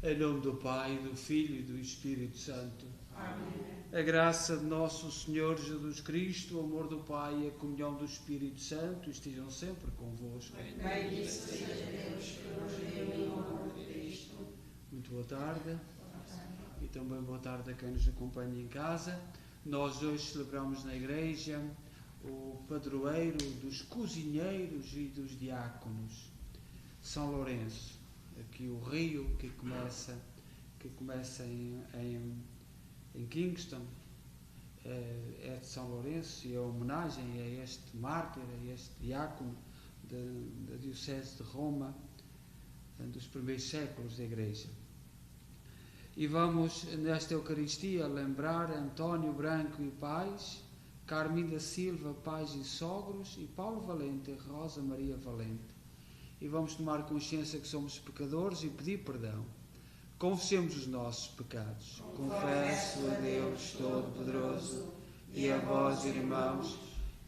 Em nome do Pai, do Filho e do Espírito Santo. Amém. A graça de nosso Senhor Jesus Cristo, o amor do Pai e a comunhão do Espírito Santo estejam sempre convosco. Bendito seja Deus que nos deu em nome de Cristo. Muito boa tarde. E também boa tarde a quem nos acompanha em casa. Nós hoje celebramos na igreja o padroeiro dos cozinheiros e dos diáconos, São Lourenço. Aqui o rio que começa em Kingston é de São Lourenço, e é homenagem a este mártir, a este diácono da Diocese de Roma, dos primeiros séculos da Igreja. E vamos nesta Eucaristia lembrar António Branco e pais, Carmina Silva, pais e sogros, e Paulo Valente e Rosa Maria Valente. E vamos tomar consciência que somos pecadores e pedir perdão. Confessemos os nossos pecados. Confesso a Deus Todo-Poderoso e a vós, irmãos,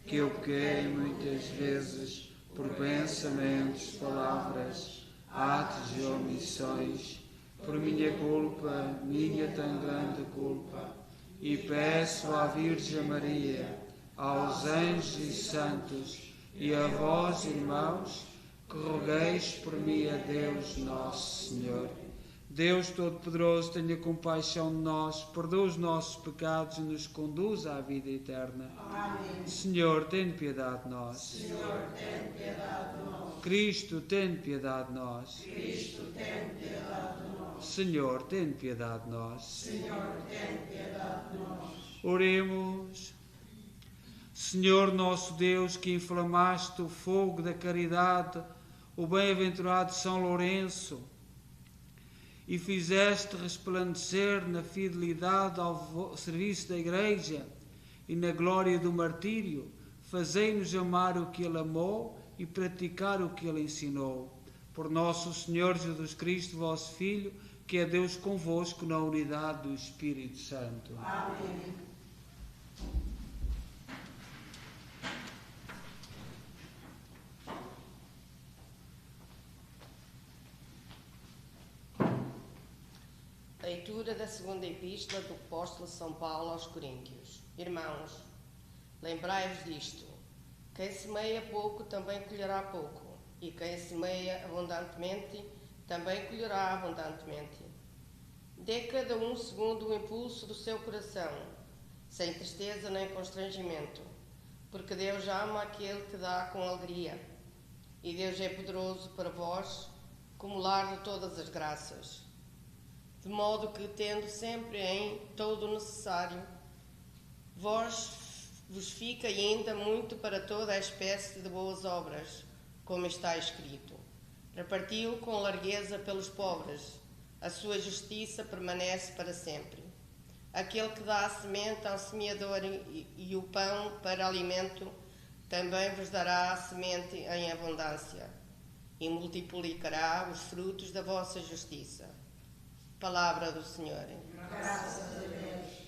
que eu pequei muitas vezes por pensamentos, palavras, atos e omissões, por minha culpa, minha tão grande culpa, e peço à Virgem Maria, aos anjos e santos, e a vós, irmãos, que rogueis por mim a Deus Nosso Senhor. Deus Todo-Poderoso, tenha compaixão de nós, perdoa os nossos pecados e nos conduza à vida eterna. Amém. Senhor, tem piedade de nós. Senhor, tem piedade de nós. Cristo, tem piedade de nós. Cristo, tem piedade de nós. Senhor, tem piedade de nós. Senhor, tem piedade de nós. Oremos. Senhor nosso Deus, que inflamaste o fogo da caridade, o bem-aventurado São Lourenço, e fizeste resplandecer na fidelidade ao serviço da Igreja e na glória do martírio, fazei-nos amar o que Ele amou e praticar o que Ele ensinou. Por nosso Senhor Jesus Cristo, vosso Filho, que é Deus convosco na unidade do Espírito Santo. Amém. Leitura da segunda epístola do apóstolo São Paulo aos Coríntios. Irmãos, lembrai-vos disto: quem semeia pouco também colherá pouco, e quem semeia abundantemente também colherá abundantemente. Dê cada um segundo o impulso do seu coração, sem tristeza nem constrangimento, porque Deus ama aquele que dá com alegria, e Deus é poderoso para vós acumular de todas as graças. De modo que, tendo sempre em todo o necessário, vos fica ainda muito para toda a espécie de boas obras, como está escrito. Repartiu com largueza pelos pobres, a sua justiça permanece para sempre. Aquele que dá a semente ao semeador e o pão para alimento, também vos dará a semente em abundância, e multiplicará os frutos da vossa justiça. Palavra do Senhor. Graças a Deus.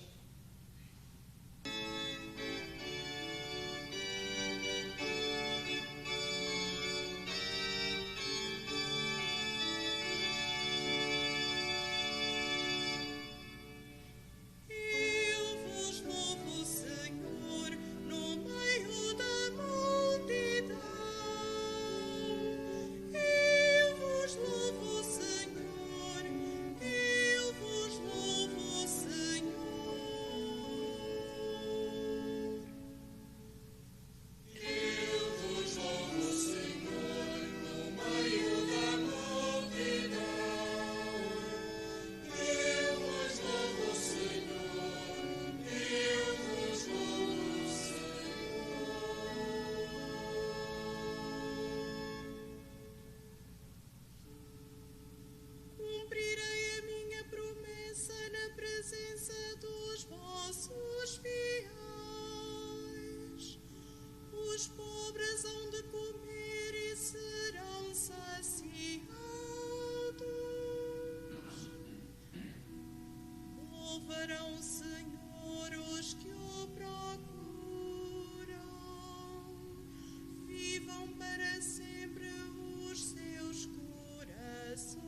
Para sempre os seus corações.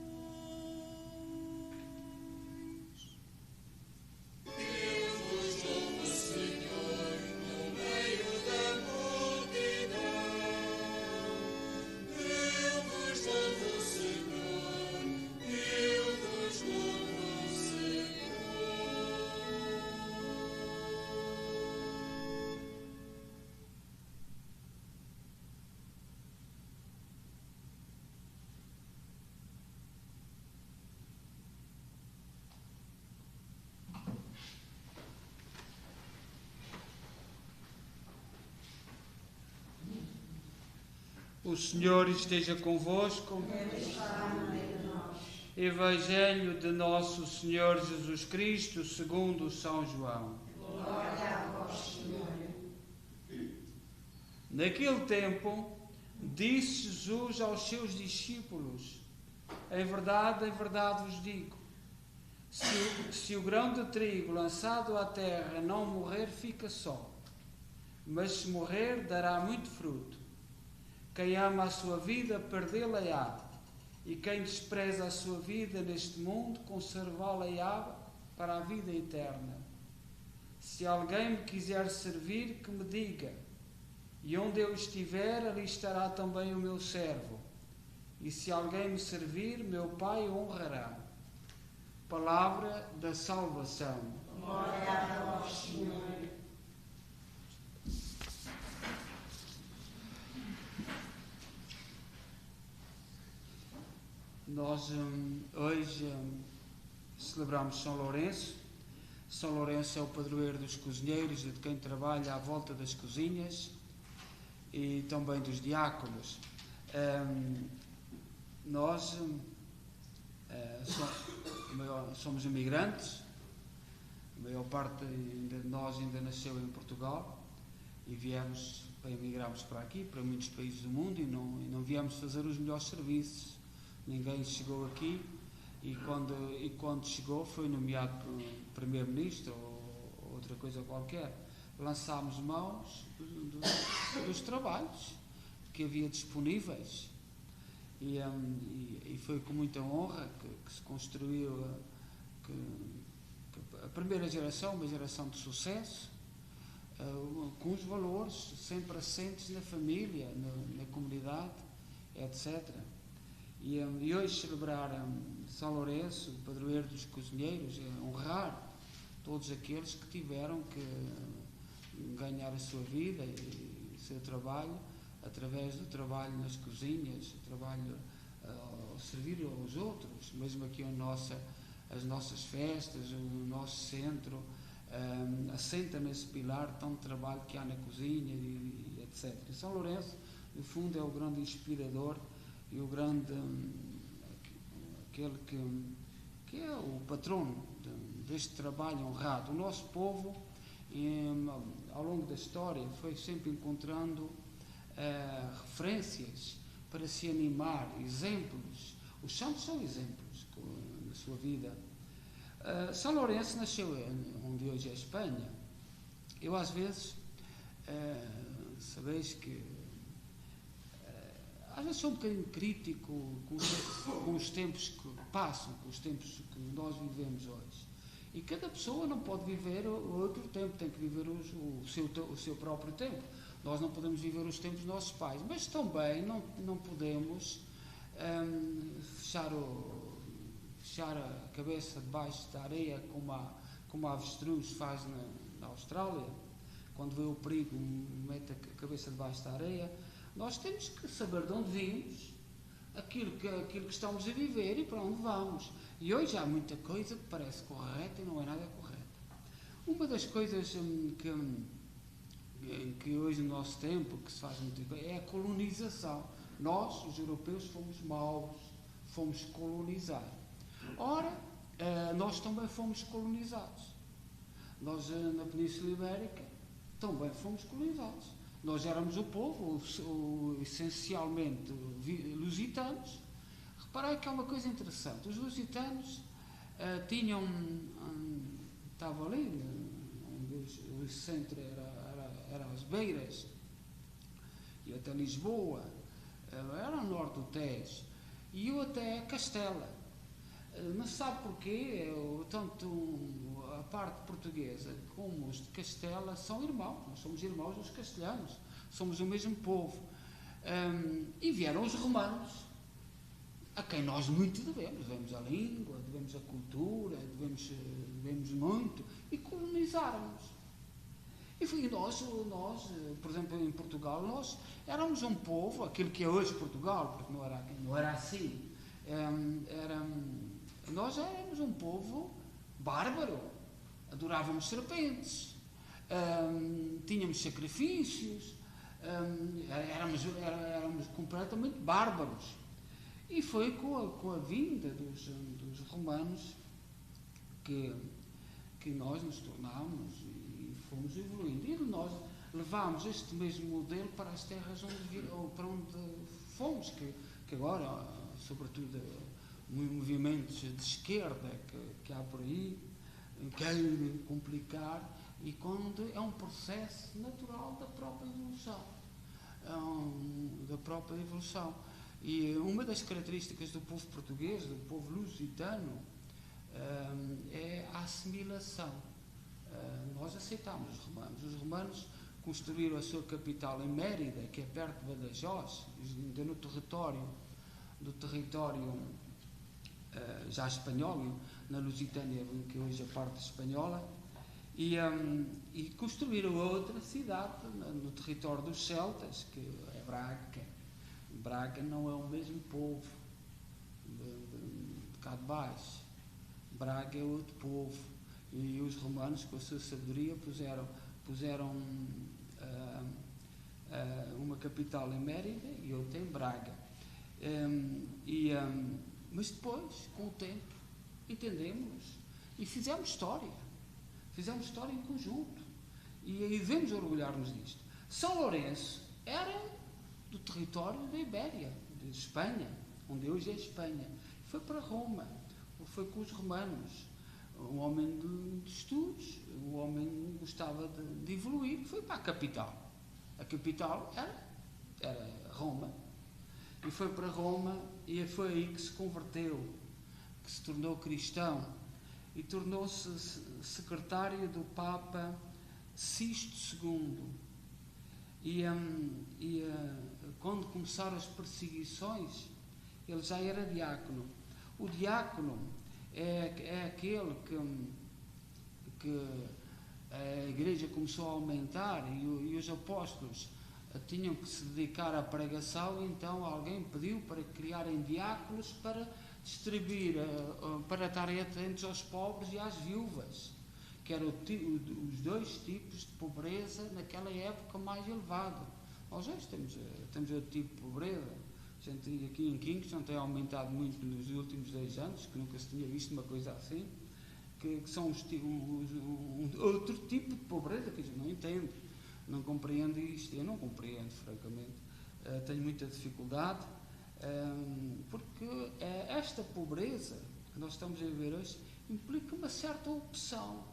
O Senhor esteja convosco. Ele está no meio de nós. Evangelho de nosso Senhor Jesus Cristo, segundo São João. Glória a vós, Senhor. Naquele tempo, disse Jesus aos seus discípulos: em verdade vos digo, se o grão de trigo lançado à terra não morrer, fica só, mas se morrer, dará muito fruto. Quem ama a sua vida, perdê-la-á, e quem despreza a sua vida neste mundo, conservá-la-á para a vida eterna. Se alguém me quiser servir, que me diga, e onde eu estiver, ali estará também o meu servo. E se alguém me servir, meu Pai o honrará. Palavra da salvação. Glória a vós, Senhor. Nós hoje celebramos São Lourenço. São Lourenço é o padroeiro dos cozinheiros e de quem trabalha à volta das cozinhas e também dos diáconos. Nós somos imigrantes, a maior parte de nós ainda nasceu em Portugal e emigramos para aqui, para muitos países do mundo, e não viemos fazer os melhores serviços. Ninguém chegou aqui e quando chegou foi nomeado por primeiro-ministro ou outra coisa qualquer. Lançámos mãos dos trabalhos que havia disponíveis e foi com muita honra que se construiu a primeira geração, uma geração de sucesso, com os valores sempre assentes na família, na comunidade, etc. E hoje celebrar São Lourenço, o padroeiro dos cozinheiros, é honrar todos aqueles que tiveram que ganhar a sua vida e o seu trabalho através do trabalho nas cozinhas, o trabalho ao servir aos outros, mesmo aqui as nossas festas, o nosso centro assenta nesse pilar tão de trabalho que há na cozinha e etc. E São Lourenço, no fundo, é o grande inspirador e o grande, aquele que é o patrono deste trabalho honrado. O nosso povo, ao longo da história, foi sempre encontrando referências para se animar, exemplos. Os santos são exemplos na sua vida. São Lourenço nasceu onde hoje é a Espanha. Eu às vezes, sabeis que às vezes sou um bocadinho crítico com os tempos que passam, com os tempos que nós vivemos hoje. E cada pessoa não pode viver outro tempo, tem que viver o seu próprio tempo. Nós não podemos viver os tempos dos nossos pais, mas também não podemos fechar a cabeça debaixo da areia como a avestruz faz na Austrália. Quando vê o perigo, mete a cabeça debaixo da areia. Nós temos que saber de onde vimos, aquilo que estamos a viver e para onde vamos. E hoje há muita coisa que parece correta e não é nada correta. Uma das coisas que hoje no nosso tempo que se faz muito bem é a colonização. Nós, os europeus, fomos maus, fomos colonizar. Ora, nós também fomos colonizados. Nós, na Península Ibérica, também fomos colonizados. Nós éramos o povo, essencialmente lusitanos. Reparei que é uma coisa interessante. Os lusitanos tinham, estava ali, onde o centro era as Beiras, e até Lisboa, era no norte do Tejo, e eu até Castela. Não se sabe porquê, tanto a parte portuguesa como os de Castela são irmãos. Nós somos irmãos dos castelhanos, somos o mesmo povo. E vieram os romanos, a quem nós muito devemos a língua, devemos a cultura, devemos muito, e colonizaram-nos. E nós, por exemplo, em Portugal, nós éramos um povo, aquilo que é hoje Portugal, porque não era assim, nós éramos um povo bárbaro, adorávamos serpentes, tínhamos sacrifícios, éramos completamente bárbaros. E foi com a vinda dos romanos que nós nos tornámos e fomos evoluindo. E nós levámos este mesmo modelo para as terras para onde fomos, que agora, sobretudo, movimentos de esquerda que há por aí, querem complicar, e quando é um processo natural da própria evolução. E uma das características do povo português, do povo lusitano, é a assimilação. Nós aceitámos os romanos. Os romanos construíram a sua capital em Mérida, que é perto de Badajoz, ainda no território já espanhol, na Lusitânia, que hoje é parte espanhola, e construíram outra cidade no território dos celtas, que é Braga. Braga não é o mesmo povo de cá de baixo. Braga é outro povo. E os romanos, com a sua sabedoria, puseram uma capital em Mérida e outra em Braga. Mas depois, com o tempo, entendemos e fizemos história em conjunto, e devemos orgulhar-nos disto. São Lourenço era do território da Ibéria, de Espanha, onde hoje é Espanha. Foi para Roma, foi com os romanos, um homem de estudos, um homem que gostava de evoluir, foi para a capital. A capital era Roma, e foi para Roma, e foi aí que se converteu, que se tornou cristão, e tornou-se secretário do Papa Sisto II. Quando começaram as perseguições, ele já era diácono. O diácono é aquele que a igreja começou a aumentar, e os apóstolos tinham que se dedicar à pregação, e então alguém pediu para criarem diáconos para distribuir, para estarem atentos aos pobres e às viúvas, que eram os dois tipos de pobreza naquela época mais elevado. Nós hoje temos outro tipo de pobreza. A gente aqui em Kingston tem aumentado muito nos últimos 2 anos, que nunca se tinha visto uma coisa assim, que são outro tipo de pobreza que a gente não entende, não compreende isto. Eu não compreendo, francamente. Tenho muita dificuldade, porque esta pobreza que nós estamos a viver hoje implica uma certa opção.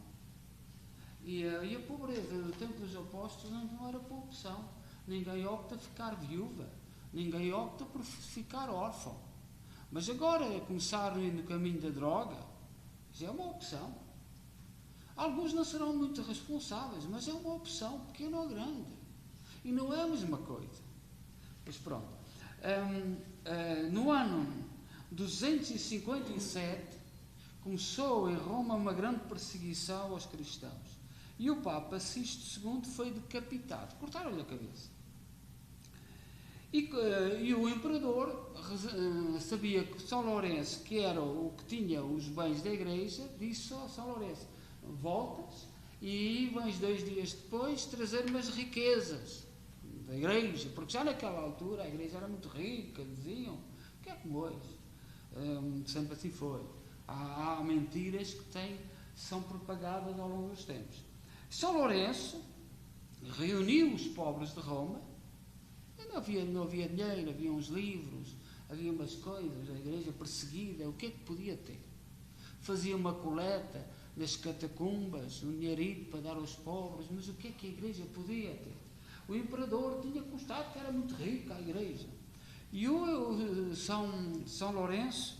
E a pobreza do tempo dos apóstolos não era por opção. Ninguém opta por ficar viúva, ninguém opta por ficar órfão. Mas agora começar no caminho da droga, já é uma opção. Alguns não serão muito responsáveis, mas é uma opção, pequena ou grande. E não é a mesma coisa. Pois pronto. No ano 257, começou em Roma uma grande perseguição aos cristãos. E o Papa Sisto II foi decapitado. Cortaram-lhe a cabeça. E o imperador sabia que São Lourenço, que era o que tinha os bens da igreja, disse a São Lourenço: voltas e vens 2 dias depois trazer umas riquezas da igreja, porque já naquela altura a igreja era muito rica, diziam, que é como hoje, sempre assim foi. Há mentiras que são propagadas ao longo dos tempos. São Lourenço reuniu os pobres de Roma. Não havia dinheiro, havia uns livros, havia umas coisas, a igreja perseguida, o que é que podia ter? Fazia uma coleta nas catacumbas, um dinheirito para dar aos pobres, mas o que é que a igreja podia ter? O imperador tinha constado que era muito rica a igreja. E o São Lourenço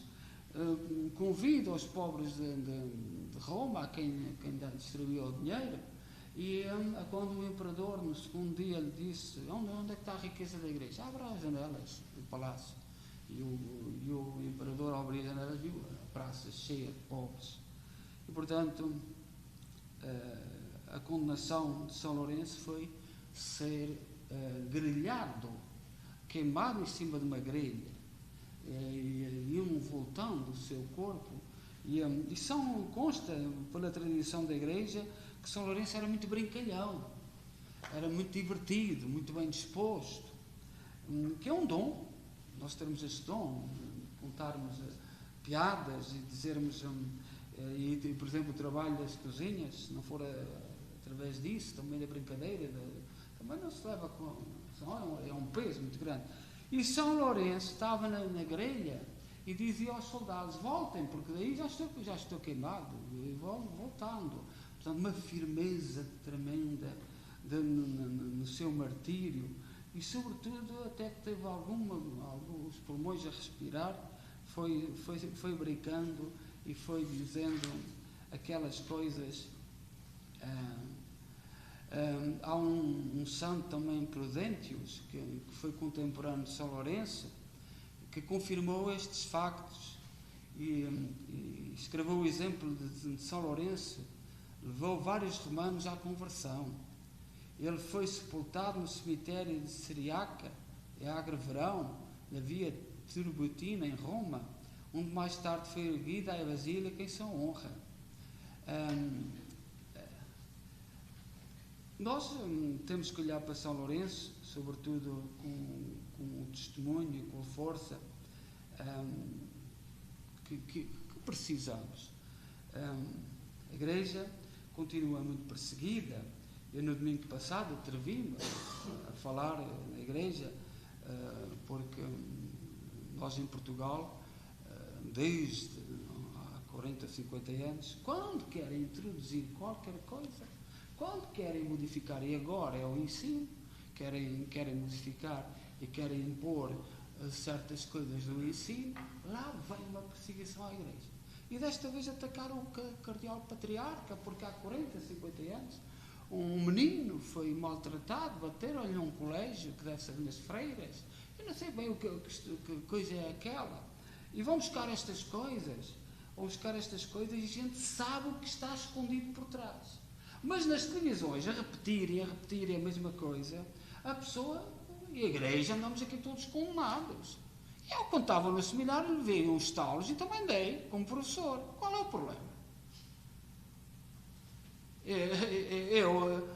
convida os pobres de Roma, a quem distribuiu o dinheiro, e quando o imperador, no segundo dia, lhe disse: onde é que está a riqueza da igreja? Abra as janelas do palácio. E o imperador, ao abrir as janelas, viu a praça cheia de pobres. E, portanto, a condenação de São Lourenço foi ser grelhado, queimado em cima de uma grelha, e um voltão do seu corpo. E consta, pela tradição da igreja, que São Lourenço era muito brincalhão. era muito divertido, muito bem disposto, que é um dom, nós termos este dom, contarmos piadas e dizermos, por exemplo, o trabalho das cozinhas, se não for através disso, também da brincadeira, também não se leva com, é um peso muito grande. E São Lourenço estava na grelha e dizia aos soldados: voltem, porque daí já estou queimado, e vão voltando. Portanto, uma firmeza tremenda no seu martírio, e sobretudo até que teve alguns pulmões a respirar, foi brincando e foi dizendo aquelas coisas. Há um santo também, Prudentius, que foi contemporâneo de São Lourenço, que confirmou estes factos e escreveu o exemplo de São Lourenço. Levou vários romanos à conversão. Ele foi sepultado no cemitério de Ciriaca, em Agro-Verão, na via Tiburtina, em Roma, onde mais tarde foi erguida a basílica em sua honra. Nós temos que olhar para São Lourenço, sobretudo com o testemunho e com a força que precisamos. A Igreja continua muito perseguida. Eu, no domingo passado, atrevi-me a falar na Igreja, porque nós em Portugal, desde há 40, 50 anos, quando querem introduzir qualquer coisa, quando querem modificar, e agora é o ensino, querem modificar e querem impor certas coisas do ensino, lá vem uma perseguição à Igreja. E desta vez atacaram o cardeal patriarca, porque há 40, 50 anos um menino foi maltratado, bateram-lhe num colégio que deve ser nas freiras. Eu não sei bem que coisa é aquela. E vão buscar estas coisas, e a gente sabe o que está escondido por trás. Mas nas televisões, a repetirem a mesma coisa, a pessoa e a Igreja andamos aqui todos condenados. Eu, quando estava no seminário, levei uns talos e também dei como professor. Qual é o problema? Eu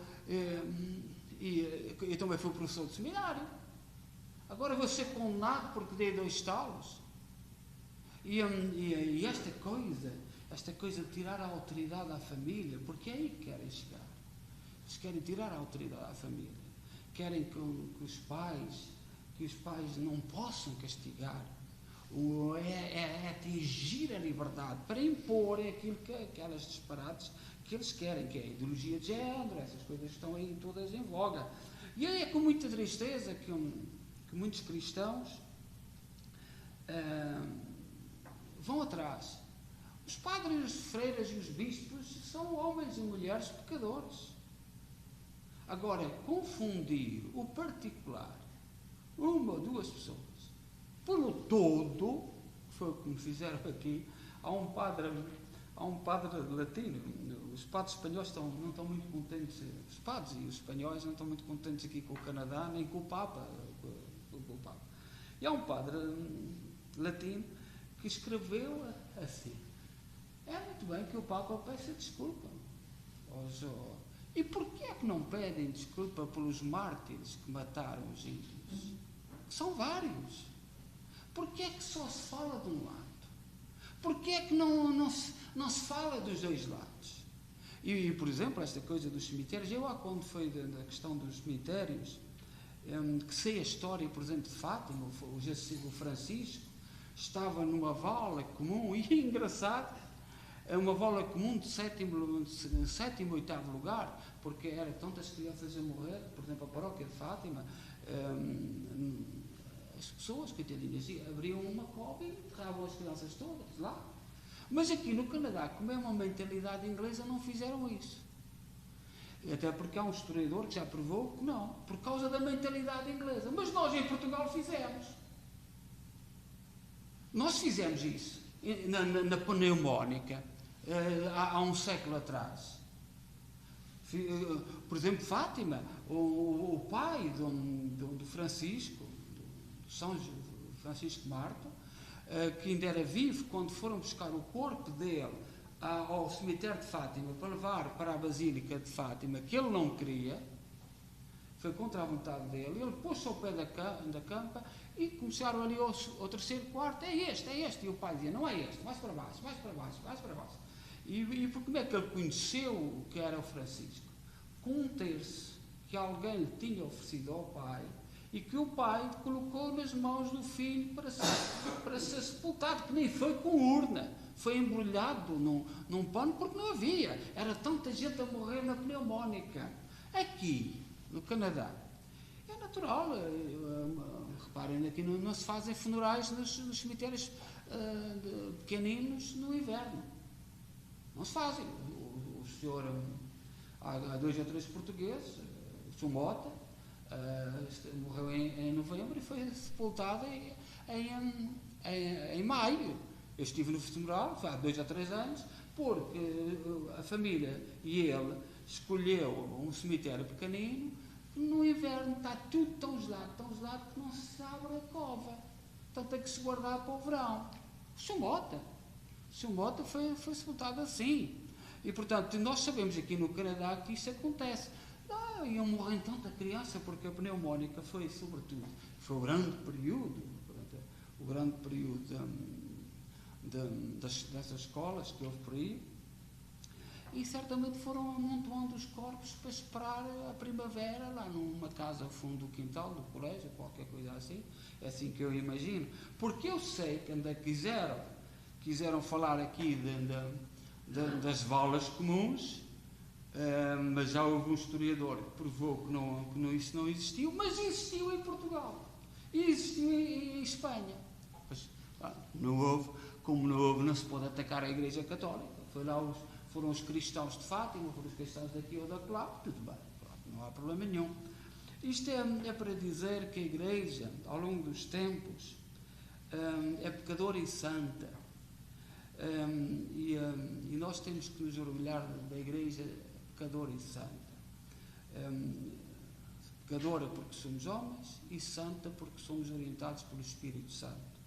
também fui professor de seminário. Agora vou ser condenado porque dei 2 talos. E esta coisa de tirar a autoridade à família, porque é aí que querem chegar. Eles querem tirar a autoridade à família. Querem que os pais não possam castigar. É atingir a liberdade para impor aquelas disparates que eles querem, que é a ideologia de género, essas coisas que estão aí todas em voga. E é com muita tristeza que muitos cristãos vão atrás. Os padres, as freiras e os bispos são homens e mulheres pecadores. Agora, confundir o particular, uma ou 2 pessoas, pelo todo, foi o que me fizeram aqui. Há um padre latino. Os padres espanhóis não estão muito contentes, os padres e os espanhóis não estão muito contentes aqui com o Canadá, nem com o Papa. E há um padre latino que escreveu assim: é muito bem que o Papa peça desculpa. E porquê é que não pedem desculpa pelos mártires que mataram os índios? São vários. Porquê é que só se fala de um lado? Porquê é que não se fala dos 2 lados? E, por exemplo, esta coisa dos cemitérios, quando foi da questão dos cemitérios, que sei a história, por exemplo, de Fátima, o Francisco estava numa vala comum, e engraçado, uma vala comum de 7º, 8º lugar, porque eram tantas crianças a morrer. Por exemplo, a paróquia de Fátima, as pessoas, coitadinhas, abriam uma cova e enterravam as crianças todas lá. Mas aqui no Canadá, como é uma mentalidade inglesa, não fizeram isso. Até porque há um historiador que já provou que não, por causa da mentalidade inglesa. Mas nós em Portugal fizemos. Nós fizemos isso na pneumónica há um século atrás. Por exemplo, Fátima, o pai do Francisco, do São Francisco Marto, que ainda era vivo quando foram buscar o corpo dele ao cemitério de Fátima para levar para a Basílica de Fátima, que ele não queria, foi contra a vontade dele. Ele pôs-se ao pé da campa e começaram ali ao terceiro quarto, é este. E o pai dizia, não é este, vais para baixo. E como é que ele conheceu o que era o Francisco? Com um terço que alguém lhe tinha oferecido ao pai e que o pai colocou nas mãos do filho para ser sepultado, que nem foi com urna, foi embrulhado num pano porque não havia. Era tanta gente a morrer na pneumónica. Aqui, no Canadá, é natural. Reparem, aqui não se fazem funerais nos cemitérios pequeninos no inverno. Não se fazem. O senhor, há 2 ou 3 portugueses, o Sr. Mota, morreu em novembro e foi sepultado em maio. Eu estive no funeral há 2 ou 3 anos, porque a família e ele escolheu um cemitério pequenino. No inverno está tudo tão gelado que não se abre a cova. Então tem que se guardar para o verão. O Sr. Mota foi sepultado assim. E, portanto, nós sabemos aqui no Canadá que isso acontece. Iam morrendo tanta criança, porque a pneumónica foi, sobretudo, foi o grande período dessas escolas que houve por aí. E certamente foram amontoando os corpos para esperar a primavera lá numa casa ao fundo do quintal do colégio, qualquer coisa assim. É assim que eu imagino. Porque eu sei que ainda quiseram falar aqui das valas comuns, mas já houve um historiador que provou que isso não existiu, mas existiu em Portugal e existiu em Espanha. Mas, como não houve, não se pode atacar a Igreja Católica. Foram os cristãos de Fátima, foram os cristãos daqui ou daquela, tudo bem, não há problema nenhum. Isto é para dizer que a Igreja, ao longo dos tempos, é pecadora e santa. E nós temos que nos orgulhar da Igreja pecadora e santa. Pecadora porque somos homens e santa porque somos orientados pelo Espírito Santo.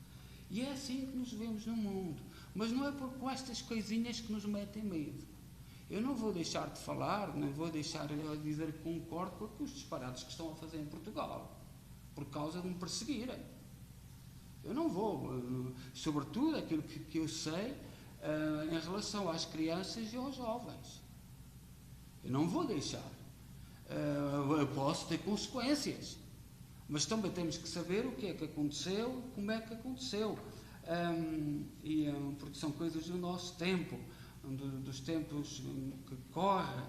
E é assim que nos vemos no mundo. Mas não é com estas coisinhas que nos metem medo. Eu não vou deixar de falar, não vou deixar de dizer que concordo com os disparates que estão a fazer em Portugal, por causa de me perseguirem. Eu não vou, sobretudo aquilo que eu sei em relação às crianças e aos jovens. Eu não vou deixar. Eu posso ter consequências, mas também temos que saber o que é que aconteceu, como é que aconteceu. Porque são coisas do nosso tempo, dos tempos que correm.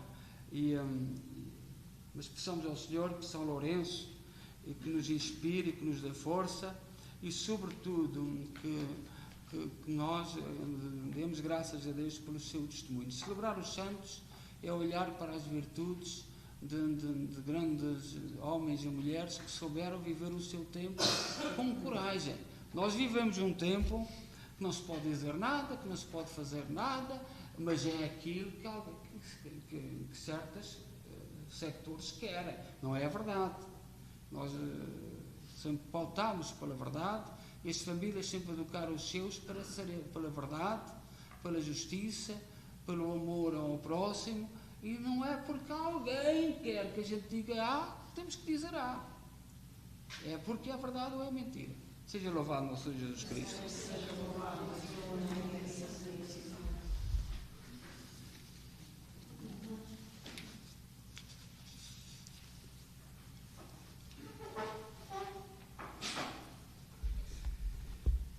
Mas peçamos ao Senhor que São Lourenço e que nos inspire, que nos dê força e, sobretudo, que nós demos graças a Deus pelo seu testemunho. Celebrar os santos é olhar para as virtudes de grandes homens e mulheres que souberam viver o seu tempo com coragem. Nós vivemos um tempo que não se pode dizer nada, que não se pode fazer nada, mas é aquilo que certos sectores querem. Não é a verdade. Nós sempre pautámos pela verdade e as famílias sempre educaram os seus para serem pela verdade, pela justiça, pelo amor ao próximo, e não é porque alguém quer que a gente diga A, temos que dizer A. É porque é verdade ou é mentira. Seja louvado nosso Senhor Jesus Cristo.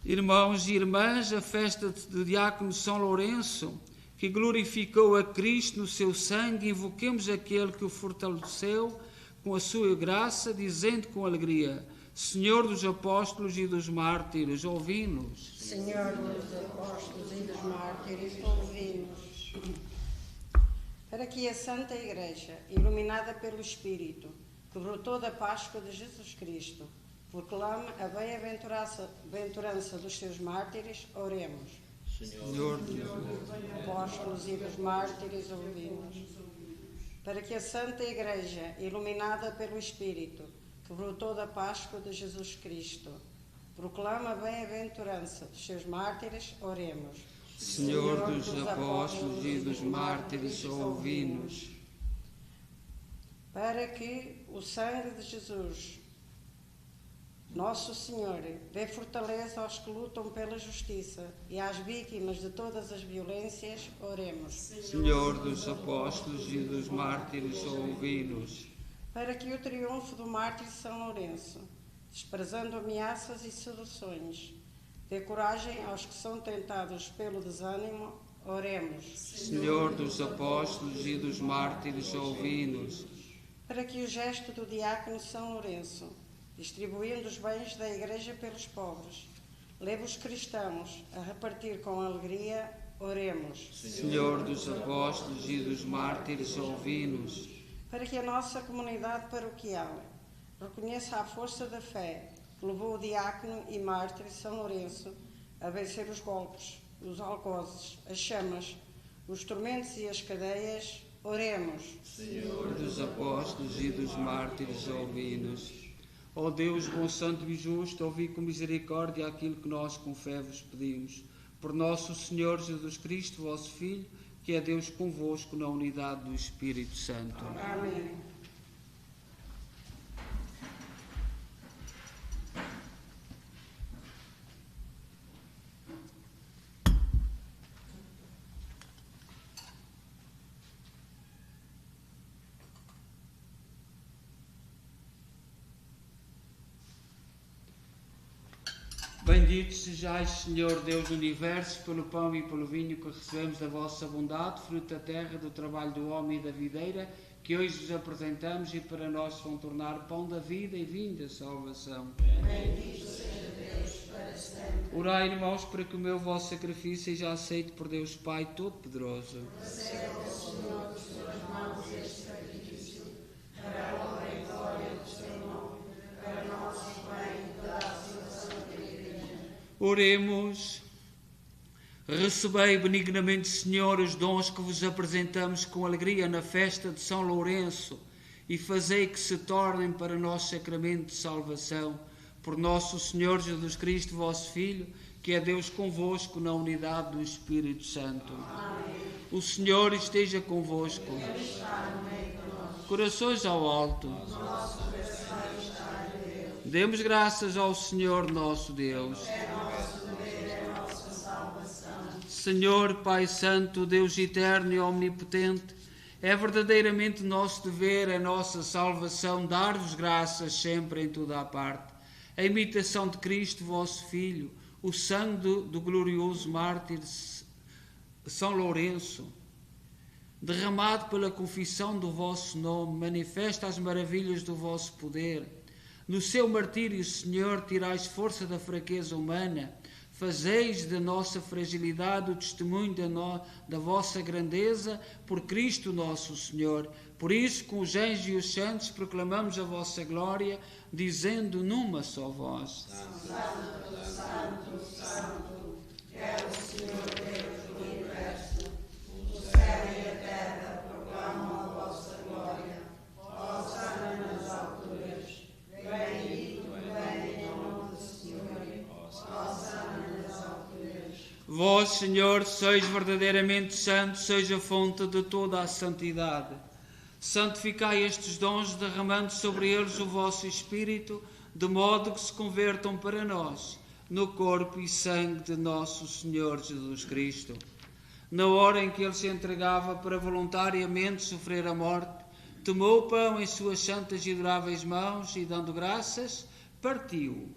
Irmãos e irmãs, a festa do diácono São Lourenço, que glorificou a Cristo no seu sangue, invoquemos aquele que o fortaleceu com a sua graça, dizendo com alegria: Senhor dos apóstolos e dos mártires, ouvi-nos. Senhor dos apóstolos e dos mártires, ouvi-nos. Para que a Santa Igreja, iluminada pelo Espírito, que brotou da Páscoa de Jesus Cristo, proclame a bem-aventurança dos seus mártires, oremos. Senhor dos apóstolos e dos mártires, ouvi-nos. Para que a Santa Igreja, iluminada pelo Espírito, que brotou da Páscoa de Jesus Cristo, proclama a bem-aventurança dos seus mártires, oremos. Senhor dos apóstolos e dos mártires, ouvi-nos. para que o sangue de Jesus, Nosso Senhor, dê fortaleza aos que lutam pela justiça e às vítimas de todas as violências, oremos. Senhor dos apóstolos e dos mártires, ouvi-nos. Para que o triunfo do mártir São Lourenço, desprezando ameaças e seduções, dê coragem aos que são tentados pelo desânimo, oremos. Senhor dos apóstolos e dos mártires, ouvi-nos. Para que o gesto do diácono São Lourenço, distribuindo os bens da Igreja pelos pobres, leve os cristãos a repartir com alegria, oremos. Senhor dos apóstolos e dos mártires, ouvi-nos. Para que a nossa comunidade paroquial reconheça a força da fé que levou o diácono e mártir São Lourenço a vencer os golpes, os algozes, as chamas, os tormentos e as cadeias, oremos. Senhor dos apóstolos e dos mártires, ouvi-nos. Ó Deus, bom, santo e justo, ouvi com misericórdia aquilo que nós com fé vos pedimos. Por nosso Senhor Jesus Cristo, vosso Filho, que é Deus convosco na unidade do Espírito Santo. Amém. Bendito sejais, Senhor Deus do Universo, pelo pão e pelo vinho que recebemos da vossa bondade, fruto da terra, do trabalho do homem e da videira, que hoje vos apresentamos e para nós vão tornar pão da vida e vinho da salvação. Bendito seja Deus para sempre. Orai, irmãos, para que o meu vosso sacrifício seja aceito por Deus Pai Todo-Poderoso. Receba, Senhor, de suas mãos este sacrifício, para a honra e glória do seu nome, para nosso bem e toda a sua santa Igreja. Oremos. Recebei benignamente, Senhor, os dons que vos apresentamos com alegria na festa de São Lourenço e fazei que se tornem para nós sacramento de salvação. Por nosso Senhor Jesus Cristo, vosso Filho, que é Deus convosco na unidade do Espírito Santo. Amém. O Senhor esteja convosco. Ele está no meio de nós. Corações ao alto. Nosso coração está em Deus. Demos graças ao Senhor nosso Deus. É nosso dever, é nossa salvação. Senhor, Pai Santo, Deus eterno e omnipotente, é verdadeiramente nosso dever, a nossa salvação, dar-vos graças sempre em toda a parte. A imitação de Cristo, vosso Filho, o sangue do glorioso mártir São Lourenço, derramado pela confissão do vosso nome, manifesta as maravilhas do vosso poder. No seu martírio, Senhor, tirais força da fraqueza humana, fazeis da nossa fragilidade o testemunho da vossa grandeza por Cristo nosso Senhor. Por isso, com os anjos e os santos, proclamamos a vossa glória, dizendo numa só voz: Santo, Santo, Santo, é o Senhor Deus do Universo. O céu e a terra proclamam a vossa glória. Hosana nas alturas. Bendito vem em nome do Senhor. Hosana nas alturas. Vós, Senhor, sois verdadeiramente santos, sois a fonte de toda a santidade. Santificai estes dons, derramando sobre eles o vosso Espírito, de modo que se convertam para nós, no corpo e sangue de nosso Senhor Jesus Cristo. Na hora em que ele se entregava para voluntariamente sofrer a morte, tomou o pão em suas santas e adoráveis mãos e, dando graças, partiu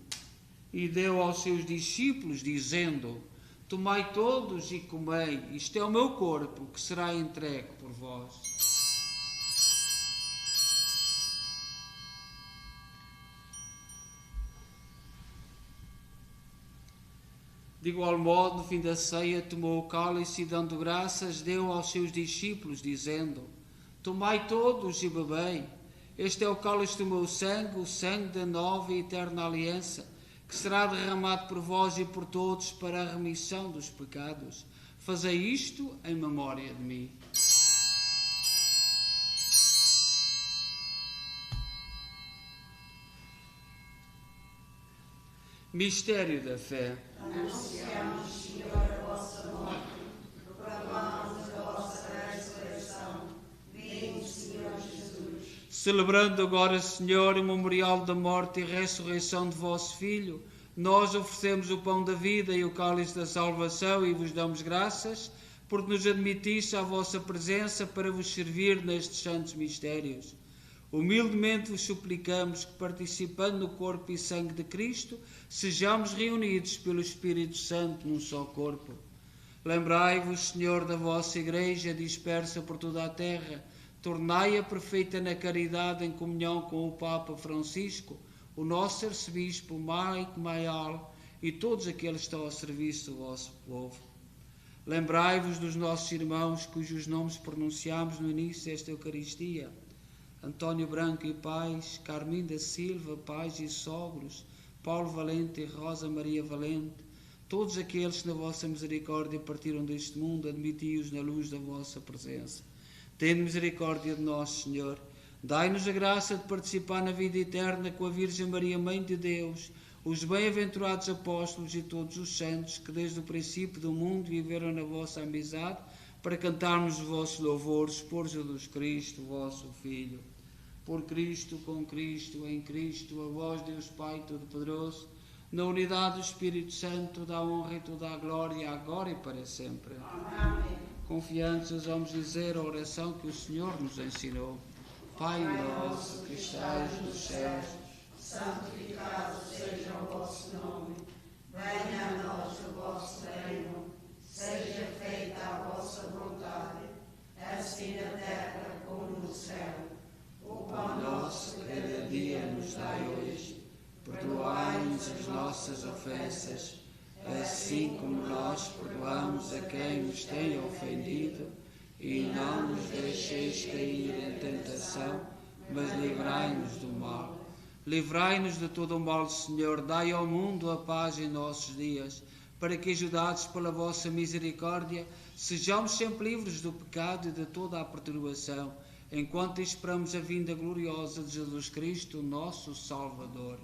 e deu aos seus discípulos, dizendo: tomai todos e comei, isto é o meu corpo, que será entregue por vós. De igual modo, no fim da ceia, tomou o cálice e, dando graças, deu aos seus discípulos, dizendo: tomai todos e bebei, este é o cálice do meu sangue, o sangue da nova e eterna aliança, que será derramado por vós e por todos para a remissão dos pecados. Fazei isto em memória de mim. Mistério da fé. Anunciamos, Senhor, a vossa morte, proclamamos a vossa ressurreição. Vinde, Senhor Jesus. Celebrando agora, Senhor, o memorial da morte e ressurreição de vosso Filho, nós oferecemos o pão da vida e o cálice da salvação e vos damos graças, porque nos admitiste à vossa presença para vos servir nestes santos mistérios. Humildemente vos suplicamos que, participando no corpo e sangue de Cristo, sejamos reunidos pelo Espírito Santo num só corpo. Lembrai-vos, Senhor, da vossa Igreja dispersa por toda a terra, tornai-a perfeita na caridade em comunhão com o Papa Francisco, o nosso arcebispo Mike Mayal e todos aqueles que estão ao serviço do vosso povo. Lembrai-vos dos nossos irmãos cujos nomes pronunciamos no início desta Eucaristia: António Branco e pais, Carmim da Silva, pais e sogros, Paulo Valente e Rosa Maria Valente, todos aqueles que na vossa misericórdia partiram deste mundo, admiti-os na luz da vossa presença. Tende misericórdia de nós, Senhor. Dai-nos a graça de participar na vida eterna com a Virgem Maria, Mãe de Deus, os bem-aventurados apóstolos e todos os santos que desde o princípio do mundo viveram na vossa amizade, para cantarmos os vossos louvores por Jesus Cristo, vosso Filho. Por Cristo, com Cristo, em Cristo, a vós, Deus Pai Todo-Poderoso, na unidade do Espírito Santo, da honra e toda a glória, agora e para sempre. Amém. Confiantes, vamos dizer a oração que o Senhor nos ensinou. Pai nosso que estais nos céus, santificado seja o vosso nome. Venha a nós o vosso reino. Seja feita a vossa vontade, assim na terra como no céu. O pão nosso de cada dia nos dai hoje. Perdoai-nos as nossas ofensas, assim como nós perdoamos a quem nos tem ofendido. E não nos deixeis cair em tentação, mas livrai-nos do mal. Livrai-nos de todo o mal, Senhor. Dai ao mundo a paz em nossos dias, para que, ajudados pela vossa misericórdia, sejamos sempre livres do pecado e de toda a perturbação, enquanto esperamos a vinda gloriosa de Jesus Cristo, nosso Salvador.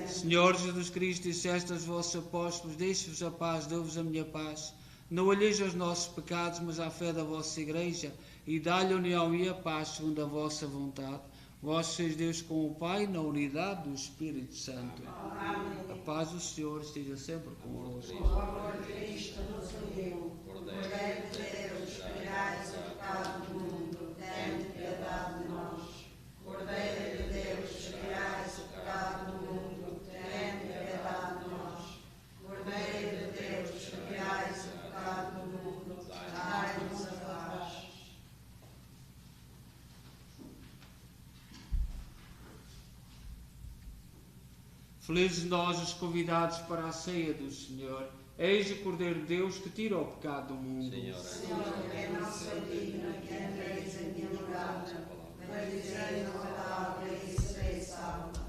Senhor Jesus Cristo, disseste aos vossos apóstolos: deixe-vos a paz, dou-vos a minha paz. Não olheis aos nossos pecados, mas à fé da vossa Igreja, e dá-lhe a união e a paz segundo a vossa vontade. Vós sois Deus com o Pai, na unidade do Espírito Santo. Amém. A paz do Senhor esteja sempre convosco. O amor de Cristo nos uniu. Cordeiro de Deus, tirais o pecado do mundo, tende piedade de nós. Cordeiro de Deus, tirais o pecado do mundo, tende piedade de nós. Cordeiro de Deus, tirais o pecado do mundo, dai-nos a paz. Felizes nós os convidados para a ceia do Senhor. Eis o Cordeiro de Deus que tira o pecado do mundo. Senhor, eu não sou digna que entreis em minha morada, mas dizei uma palavra e serei salva.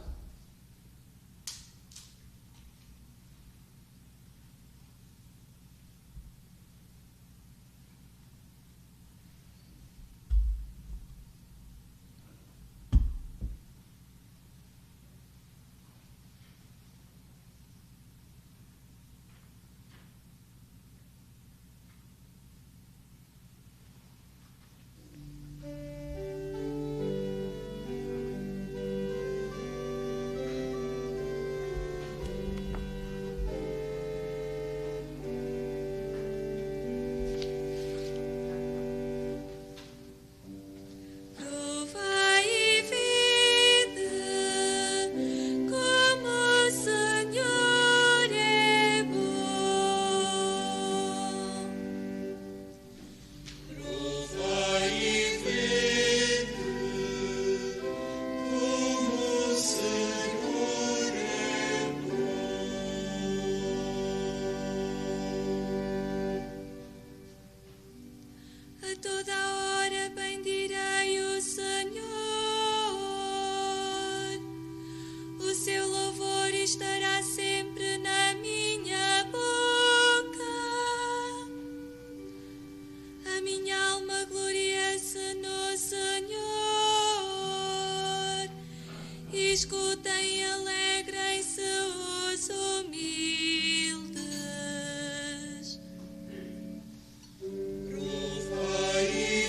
Escutem, alegrem-se os humildes. Provai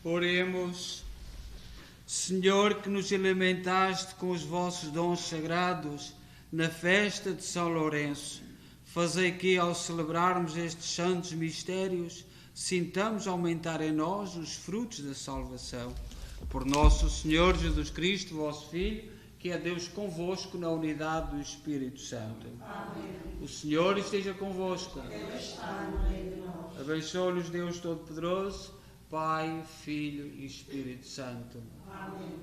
Oremos. Senhor, que nos alimentaste com os vossos dons sagrados na festa de São Lourenço, fazei que, ao celebrarmos estes santos mistérios, sintamos aumentar em nós os frutos da salvação. Por nosso Senhor Jesus Cristo, vosso Filho, que é Deus convosco na unidade do Espírito Santo. Amém. O Senhor esteja convosco. Ele está no meio de nós. Abençoe-nos Deus Todo-Poderoso, Pai, Filho e Espírito Santo. Amém.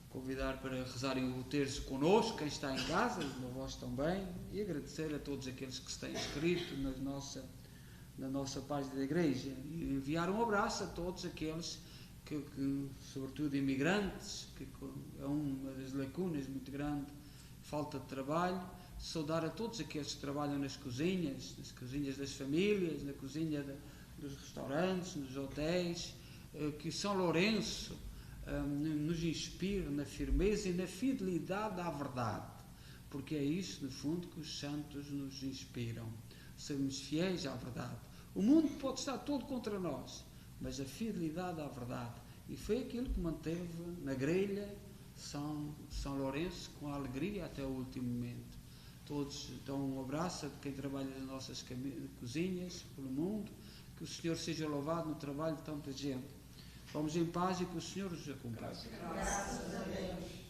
Convidar para rezarem o terço connosco, quem está em casa, os avós também, e agradecer a todos aqueles que se têm inscrito na nossa página da Igreja, e enviar um abraço a todos aqueles que sobretudo imigrantes, que é uma das lacunas muito grande, falta de trabalho. Saudar a todos aqueles que trabalham nas cozinhas das famílias, na cozinha dos restaurantes, nos hotéis, que São Lourenço nos inspira na firmeza e na fidelidade à verdade, porque é isso, no fundo, que os santos nos inspiram. Sermos fiéis à verdade. O mundo pode estar todo contra nós, mas a fidelidade à verdade. E foi aquilo que manteve na grelha São Lourenço com alegria até o último momento. Todos dão um abraço a quem trabalha nas nossas cozinhas pelo mundo. Que o Senhor seja louvado no trabalho de tanta gente. Vamos em paz e que o Senhor nos acompanhe. Graças a Deus.